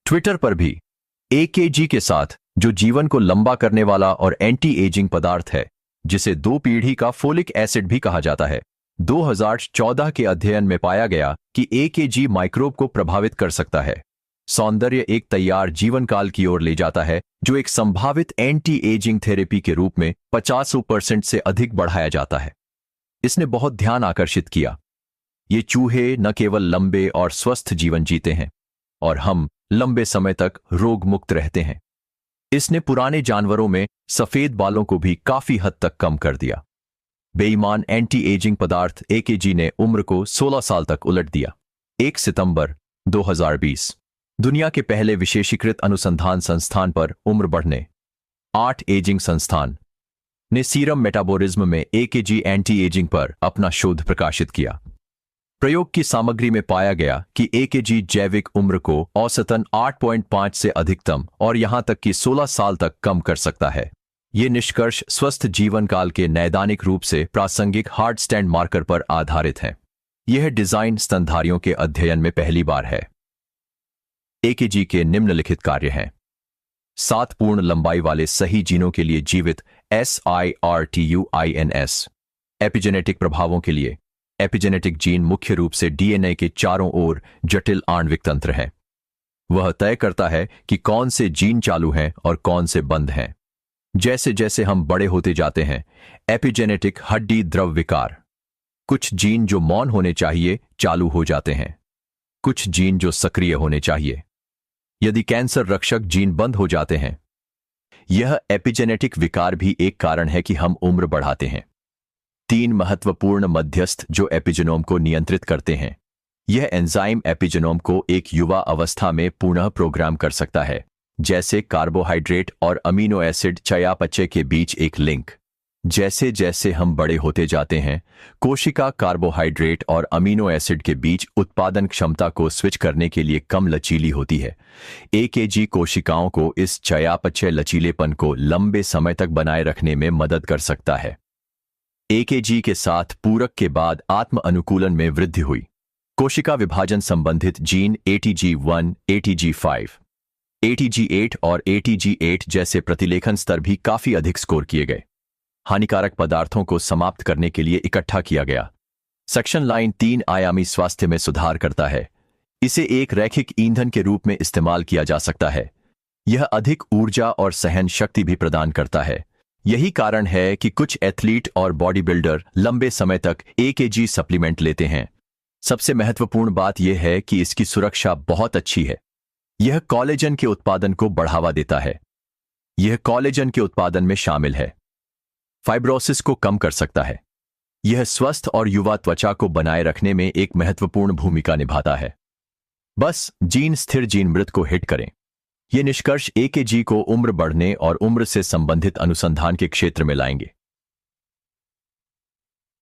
Twitter पर भी AKG के साथ, जो जीवन को लंबा करने वाला और एंटी एजिंग पदार्थ है, जिसे 2 पीढ़ी का फोलिक एसिड भी कहा जाता है, 2014 के अध्ययन में पाया गया कि एकेजी माइक्रोब को प्रभावित कर सकता है। सौंदर्य एक तैयार जीवन काल की ओर ले जाता है, जो एक संभावित एंटी एजिंग थेरेपी के रूप में 50% से अधिक बढ़ाया जाता है। इसने बहुत ध्यान आकर्षित किया। ये चूहे न केवल लंबे और स्वस्थ जीवन जीते हैं, और हम लंबे समय तक रोग मुक्त रहते हैं। इसने पुराने जानवरों में सफेद बालों को भी काफी हद तक कम कर दिया। बेईमान एंटी एजिंग पदार्थ एकेजी ने उम्र को 16 साल तक उलट दिया। 1 सितंबर 2020 दुनिया के पहले विशेषीकृत अनुसंधान संस्थान पर उम्र बढ़ने 8 एजिंग संस्थान ने सीरम मेटाबॉलिज्म में एकेजी एंटी एजिंग पर अपना शोध प्रकाशित किया। प्रयोग की सामग्री में पाया गया कि एकेजी जैविक उम्र को औसतन 8.5 से अधिकतम और यहां तक कि 16 साल तक कम कर सकता है। ये निष्कर्ष स्वस्थ जीवन काल के नैदानिक रूप से प्रासंगिक हार्ड स्टैंड मार्कर पर आधारित है। यह डिजाइन स्तनधारियों के अध्ययन में पहली बार है। एकेजी के निम्नलिखित कार्य हैं। 7 पूर्ण लंबाई वाले सही जीनों के लिए जीवित SIRTUINS। एपिजेनेटिक प्रभावों के लिए एपिजेनेटिक जीन मुख्य रूप से डीएनए के चारों ओर जटिल आणविक तंत्र है। वह तय करता है कि कौन से जीन चालू हैं और कौन से बंद हैं। जैसे जैसे हम बड़े होते जाते हैं, एपिजेनेटिक हड्डी द्रव विकार, कुछ जीन जो मौन होने चाहिए चालू हो जाते हैं, कुछ जीन जो सक्रिय होने चाहिए। यदि कैंसर रक्षक जीन बंद हो जाते हैं, यह एपिजेनेटिक विकार भी एक कारण है कि हम उम्र बढ़ाते हैं। 3 महत्वपूर्ण मध्यस्थ जो एपिजेनोम को नियंत्रित करते हैं। यह एंजाइम एपिजेनोम को एक युवा अवस्था में पुनः प्रोग्राम कर सकता है, जैसे कार्बोहाइड्रेट और अमीनो एसिड चयापचय के बीच एक लिंक। जैसे जैसे हम बड़े होते जाते हैं, कोशिका कार्बोहाइड्रेट और अमीनो एसिड के बीच उत्पादन क्षमता को स्विच करने के लिए कम लचीली होती है। एकेजी कोशिकाओं को इस चयापचय लचीलेपन को लंबे समय तक बनाए रखने में मदद कर सकता है। एकेजी के साथ पूरक के बाद आत्म अनुकूलन में वृद्धि हुई। कोशिका विभाजन संबंधित जीन ATG1, ATG5, ATG8 और ATG8 जैसे प्रतिलेखन स्तर भी काफी अधिक स्कोर किए गए। हानिकारक पदार्थों को समाप्त करने के लिए इकट्ठा किया गया। सक्शन लाइन 3 आयामी स्वास्थ्य में सुधार करता है। इसे एक रैखिक ईंधन के रूप में इस्तेमाल किया जा सकता है। यह अधिक ऊर्जा और सहन शक्ति भी प्रदान करता है। यही कारण है कि कुछ एथलीट और बॉडी बिल्डर लंबे समय तक एकेजी सप्लीमेंट लेते हैं। सबसे महत्वपूर्ण बात यह है कि इसकी सुरक्षा बहुत अच्छी है। यह कोलेजन के उत्पादन को बढ़ावा देता है। यह कोलेजन के उत्पादन में शामिल है। फाइब्रोसिस को कम कर सकता है। यह स्वस्थ और युवा त्वचा को बनाए रखने में एक महत्वपूर्ण भूमिका निभाता है। बस जीन स्थिर जीन मृत को हिट करें। ये निष्कर्ष एकेजी को उम्र बढ़ने और उम्र से संबंधित अनुसंधान के क्षेत्र में लाएंगे।